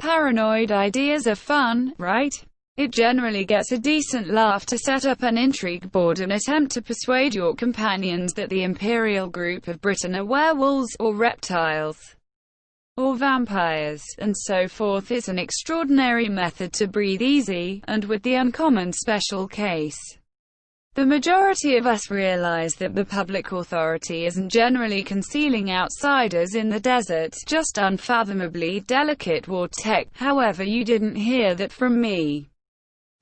paranoid ideas are fun, right? It generally gets a decent laugh to set up an intrigue board and attempt to persuade your companions that the Imperial Group of Britain are werewolves, or reptiles, or vampires, and so forth is an extraordinary method to breathe easy, and with the uncommon special case. The majority of us realize that the public authority isn't generally concealing outsiders in the desert, just unfathomably delicate war tech. However, you didn't hear that from me.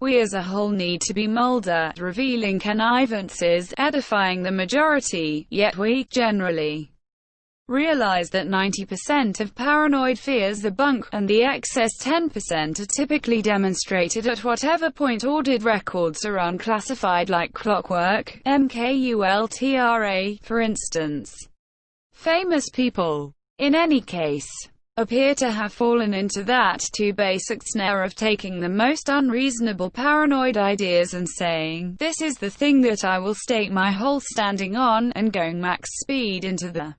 We as a whole need to be Mulder, revealing connivances, edifying the majority, yet we, generally, realize that 90% of paranoid fears are bunk, and the excess 10% are typically demonstrated at whatever point ordered records are unclassified, like Clockwork, MKULTRA, for instance. Famous people, in any case, appear to have fallen into that too basic snare of taking the most unreasonable paranoid ideas and saying, "This is the thing that I will stake my whole standing on," and going max speed into the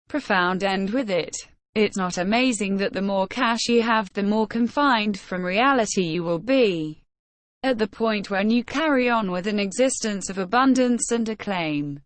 profound end with it. It's not amazing that the more cash you have, the more confined from reality you will be. At the point when you carry on with an existence of abundance and acclaim,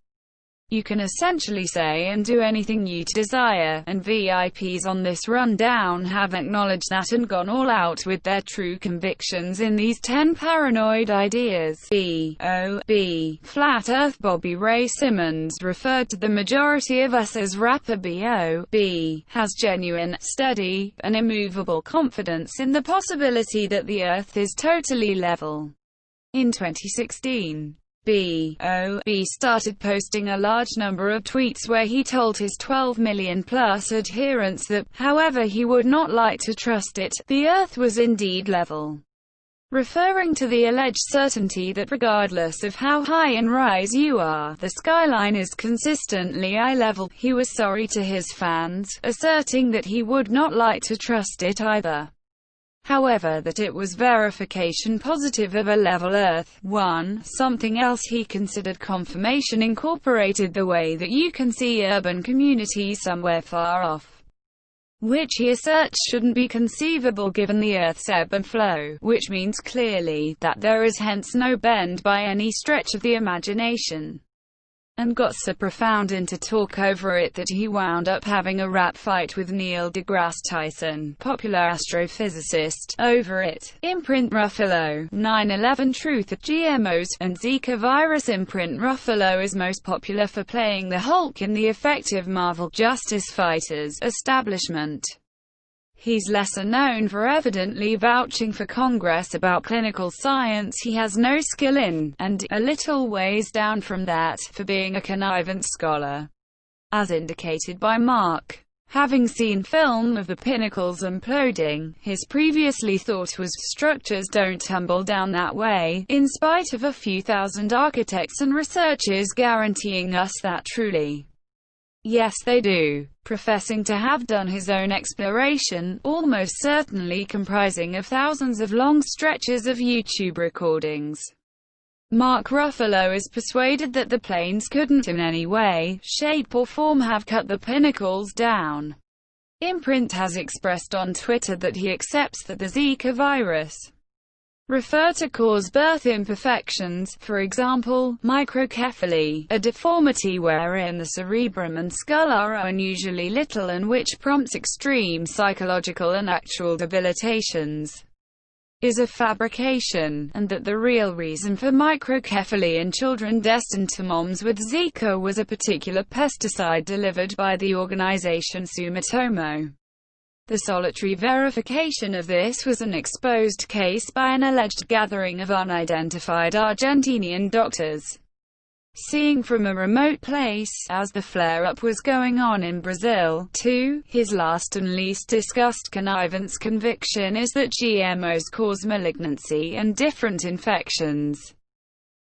you can essentially say and do anything you desire, and VIPs on this rundown have acknowledged that and gone all out with their true convictions in these 10 paranoid ideas. B.O.B. Flat Earth. Bobby Ray Simmons referred to the majority of us as rapper B.O.B. has genuine, steady, and immovable confidence in the possibility that the Earth is totally level. In 2016, B.O.B. started posting a large number of tweets where he told his 12 million-plus adherents that, however he would not like to trust it, the Earth was indeed level. Referring to the alleged certainty that regardless of how high in rise you are, the skyline is consistently eye-level, he was sorry to his fans, asserting that he would not like to trust it either. However, that it was verification positive of a level Earth. Something else he considered confirmation incorporated the way that you can see urban communities somewhere far off, which he asserts shouldn't be conceivable given the Earth's ebb and flow, which means clearly that there is hence no bend by any stretch of the imagination, and got so profound into talk over it that he wound up having a rap fight with Neil deGrasse Tyson, popular astrophysicist, over it. Imprint Ruffalo, 9/11 Truth, GMOs, and Zika virus. Imprint Ruffalo is most popular for playing the Hulk in the effective Marvel Justice Fighters establishment. He's lesser known for evidently vouching for Congress about clinical science he has no skill in, and, a little ways down from that, for being a connivance scholar. As indicated by Mark, having seen film of the pinnacles imploding, his previously thought was structures don't tumble down that way, in spite of a few thousand architects and researchers guaranteeing us that truly. Yes, they do. Professing to have done his own exploration, almost certainly comprising of thousands of long stretches of YouTube recordings, Mark Ruffalo is persuaded that the planes couldn't in any way, shape or form have cut the pinnacles down. Imprint has expressed on Twitter that he accepts that the Zika virus refer to cause birth imperfections, for example, microcephaly, a deformity wherein the cerebrum and skull are unusually little and which prompts extreme psychological and actual debilitations, is a fabrication, and that the real reason for microcephaly in children destined to moms with Zika was a particular pesticide delivered by the organization Sumitomo. The solitary verification of this was an exposed case by an alleged gathering of unidentified Argentinian doctors, seeing from a remote place, as the flare-up was going on in Brazil. 2. His last and least discussed connivance conviction is that GMOs cause malignancy and different infections,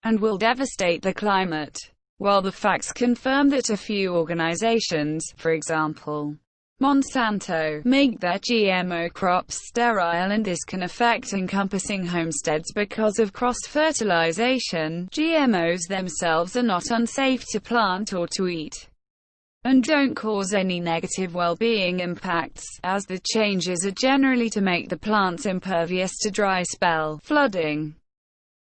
and will devastate the climate, while the facts confirm that a few organizations, for example, Monsanto, make their GMO crops sterile, and this can affect encompassing homesteads because of cross-fertilization. GMOs themselves are not unsafe to plant or to eat. and don't cause any negative well-being impacts, as the changes are generally to make the plants impervious to dry spell, flooding,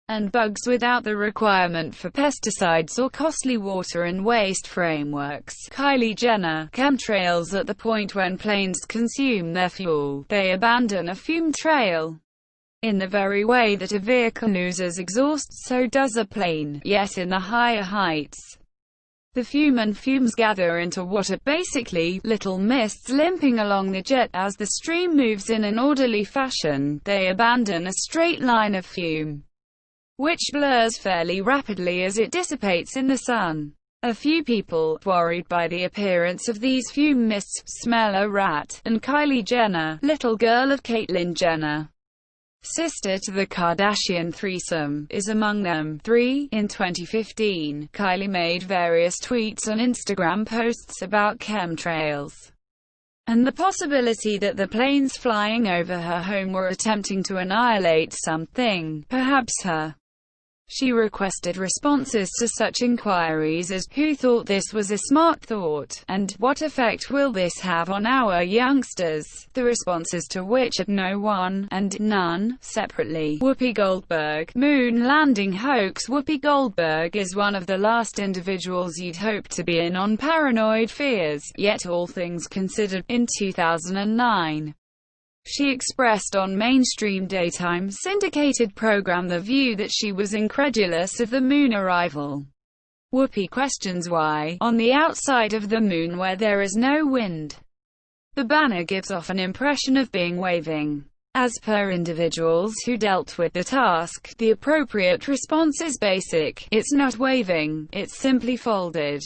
and bugs without the requirement for pesticides or costly water and waste frameworks. Kylie Jenner, chemtrails. At the point when planes consume their fuel, they abandon a fume trail. In the very way that a vehicle loses exhaust, so does a plane, yet in the higher heights. The fumes gather into what are basically little mists limping along the jet. As the stream moves in an orderly fashion, they abandon a straight line of fume, which blurs fairly rapidly as it dissipates in the sun. A few people, worried by the appearance of these fume mists, smell a rat, and Kylie Jenner, little girl of Caitlyn Jenner, sister to the Kardashian threesome, is among them. 3. In 2015, Kylie made various tweets and Instagram posts about chemtrails and the possibility that the planes flying over her home were attempting to annihilate something, perhaps her. She requested responses to such inquiries as, who thought this was a smart thought, and what effect will this have on our youngsters, the responses to which are no one, and none, separately. Whoopi Goldberg, moon landing hoax. Whoopi Goldberg is one of the last individuals you'd hope to be in on paranoid fears, yet all things considered. In 2009, she expressed on mainstream daytime syndicated program The View that she was incredulous of the moon arrival. Whoopi questions why, on the outside of the moon where there is no wind, the banner gives off an impression of being waving. As per individuals who dealt with the task, the appropriate response is basic: it's not waving, it's simply folded.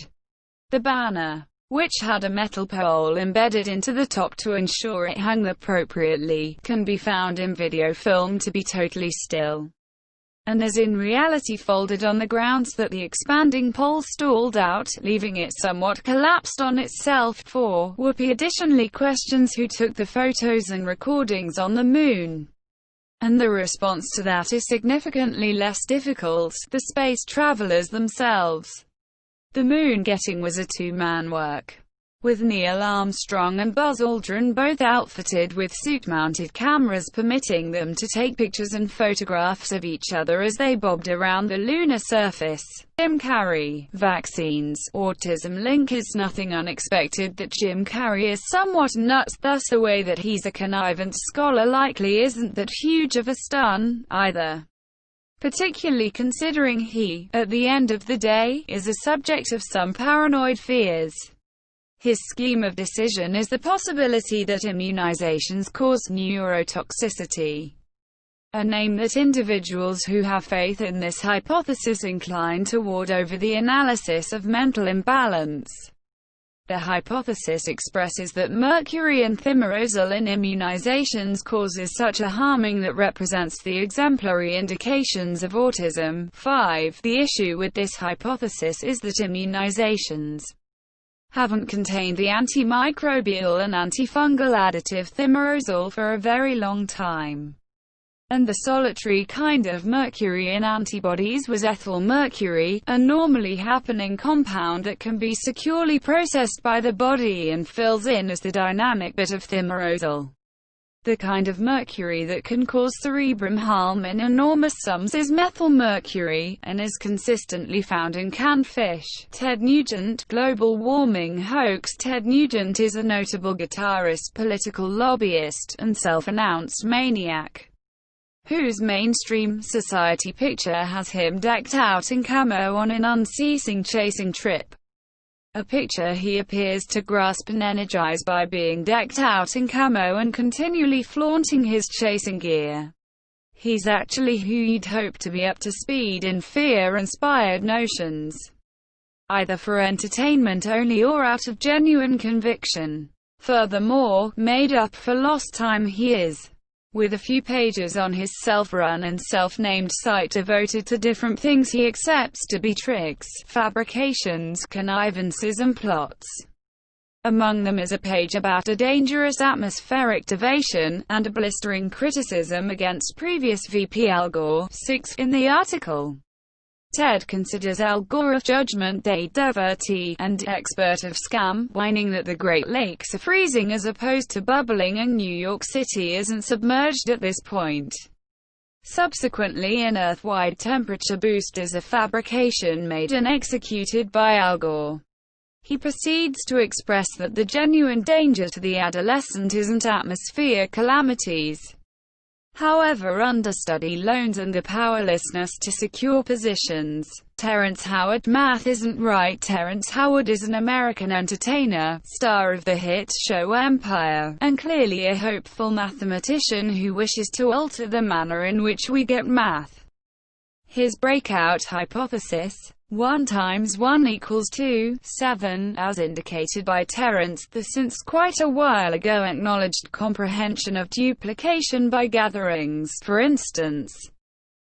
The banner, which had a metal pole embedded into the top to ensure it hung appropriately, can be found in video film to be totally still, and as in reality folded on the grounds that the expanding pole stalled out, leaving it somewhat collapsed on itself. 4. Whoopi additionally questions who took the photos and recordings on the moon, and the response to that is significantly less difficult: the space travelers themselves. The moon getting was a two-man work, with Neil Armstrong and Buzz Aldrin both outfitted with suit-mounted cameras permitting them to take pictures and photographs of each other as they bobbed around the lunar surface. Jim Carrey, vaccines, autism link. Is nothing unexpected that Jim Carrey is somewhat nuts, thus the way that he's a connivant scholar likely isn't that huge of a stun, either. Particularly considering he, at the end of the day, is a subject of some paranoid fears. His scheme of decision is the possibility that immunizations cause neurotoxicity, a name that individuals who have faith in this hypothesis incline toward over the analysis of mental imbalance. The hypothesis expresses that mercury and thimerosal in immunizations causes such a harming that represents the exemplary indications of autism. 5. The issue with this hypothesis is that immunizations haven't contained the antimicrobial and antifungal additive thimerosal for a very long time, and the solitary kind of mercury in antibodies was ethyl mercury, a normally happening compound that can be securely processed by the body and fills in as the dynamic bit of thimerosal. The kind of mercury that can cause cerebrum harm in enormous sums is methylmercury, and is consistently found in canned fish. Ted Nugent, global warming hoax. Ted Nugent is a notable guitarist, political lobbyist, and self-announced maniac, whose mainstream society picture has him decked out in camo on an unceasing chasing trip. A picture he appears to grasp and energize by being decked out in camo and continually flaunting his chasing gear. He's actually who you'd hope to be up to speed in fear-inspired notions, either for entertainment only or out of genuine conviction. Furthermore, made up for lost time he is, with a few pages on his self-run and self-named site devoted to different things he accepts to be tricks, fabrications, connivances and plots. Among them is a page about a dangerous atmospheric deviation, and a blistering criticism against previous VP Al Gore. 6. In the article, Ted considers Al Gore a Judgment Day devotee and expert of scam, whining that the Great Lakes are freezing as opposed to bubbling and New York City isn't submerged at this point. Subsequently, an Earth-wide temperature boost is a fabrication made and executed by Al Gore. He proceeds to express that the genuine danger to the adolescent isn't atmosphere calamities. However, understudy loans and the powerlessness to secure positions. Terrence Howard. Math isn't right. Terrence Howard is an American entertainer, star of the hit show Empire, and clearly a hopeful mathematician who wishes to alter the manner in which we get math. His breakout hypothesis, 1 times 1 equals 2, 7, as indicated by Terrence, the since quite a while ago acknowledged comprehension of duplication by gatherings, for instance.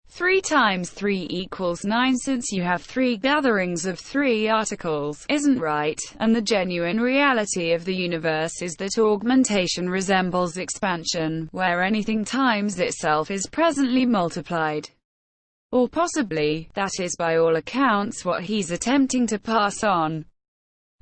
3 times 3 equals 9 since you have 3 gatherings of 3 articles, isn't right, and the genuine reality of the universe is that augmentation resembles expansion, where anything times itself is presently multiplied. Or possibly, that is by all accounts what he's attempting to pass on.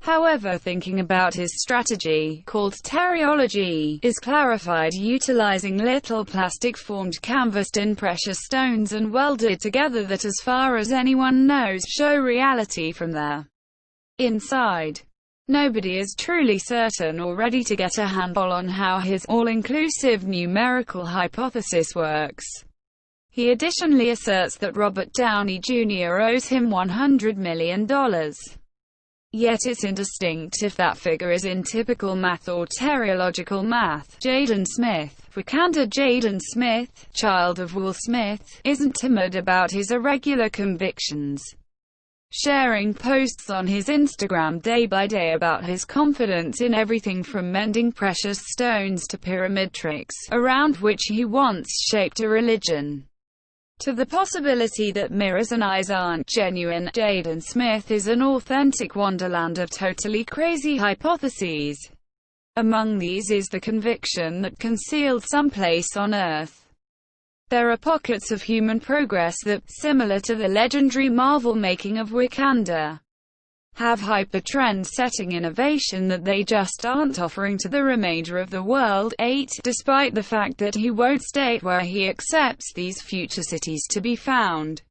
However, thinking about his strategy, called teriology, is clarified utilizing little plastic-formed canvas-in precious stones and welded together that, as far as anyone knows, show reality from their inside. Nobody is truly certain or ready to get a handle on how his all-inclusive numerical hypothesis works. He additionally asserts that Robert Downey Jr. owes him $100 million. Yet it's indistinct if that figure is in typical math or teriological math. Jaden Smith. Wakanda. Jaden Smith, child of Will Smith, isn't timid about his irregular convictions, sharing posts on his Instagram day by day about his confidence in everything from mending precious stones to pyramid tricks, around which he once shaped a religion, to the possibility that mirrors and eyes aren't genuine. Jaden Smith is an authentic wonderland of totally crazy hypotheses. Among these is the conviction that concealed someplace on Earth, there are pockets of human progress that, similar to the legendary Marvel making of Wakanda, have hyper-trend-setting innovation that they just aren't offering to the remainder of the world. 8. Despite the fact that he won't state where he accepts these future cities to be found,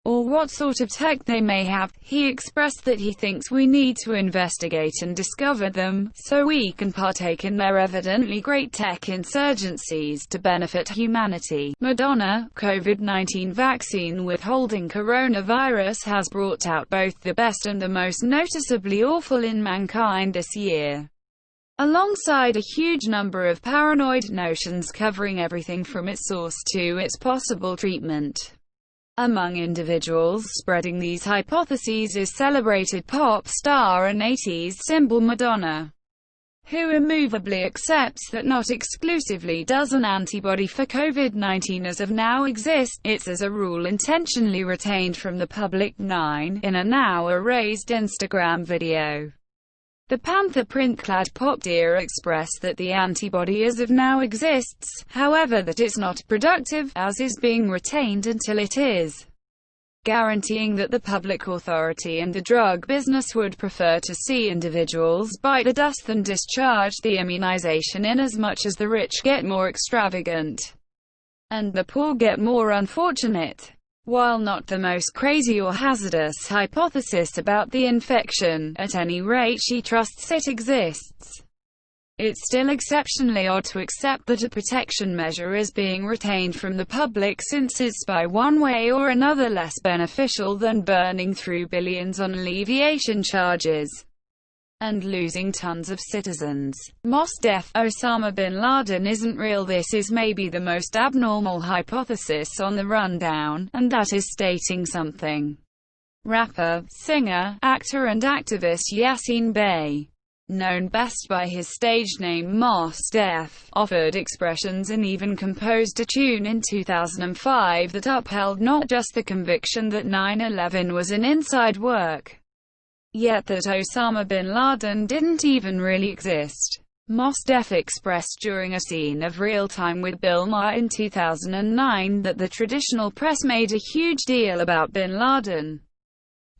or what sort of tech they may have, he expressed that he thinks we need to investigate and discover them, so we can partake in their evidently great tech insurgencies to benefit humanity. Madonna. COVID-19 vaccine withholding. Coronavirus has brought out both the best and the most noticeably awful in mankind this year, alongside a huge number of paranoid notions covering everything from its source to its possible treatment. Among individuals spreading these hypotheses is celebrated pop star and 80s symbol Madonna, who immovably accepts that not exclusively does an antibody for COVID-19 as of now exist, it's as a rule intentionally retained from the public. 9. In a now erased Instagram video, the panther print-clad pop deer expressed that the antibody as of now exists, however that it's not productive, as is being retained until it is, guaranteeing that the public authority and the drug business would prefer to see individuals bite the dust than discharge the immunization, in as much as the rich get more extravagant and the poor get more unfortunate. While not the most crazy or hazardous hypothesis about the infection, at any rate she trusts it exists. It's still exceptionally odd to accept that a protection measure is being retained from the public, since it's by one way or another less beneficial than burning through billions on alleviation charges and losing tons of citizens. Mos Def. Osama bin Laden isn't real. This is maybe the most abnormal hypothesis on the rundown, and that is stating something. Rapper, singer, actor and activist Yasin Bey, known best by his stage name Mos Def, offered expressions and even composed a tune in 2005 that upheld not just the conviction that 9/11 was an inside work, yet that Osama bin Laden didn't even really exist. Mos Def expressed during a scene of Real Time with Bill Maher in 2009 that the traditional press made a huge deal about Bin Laden,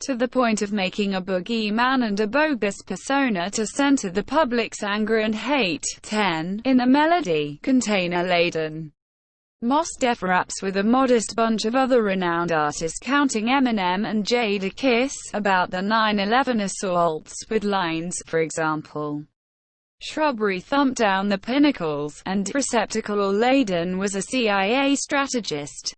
to the point of making a boogeyman and a bogus persona to center the public's anger and hate. 10. In a melody, container-laden, Mos Def raps with a modest bunch of other renowned artists counting Eminem and Jadakiss about the 9/11 assaults, with lines, for example, "Shrubbery thumped down the pinnacles," and "Receptacle laden was a CIA strategist."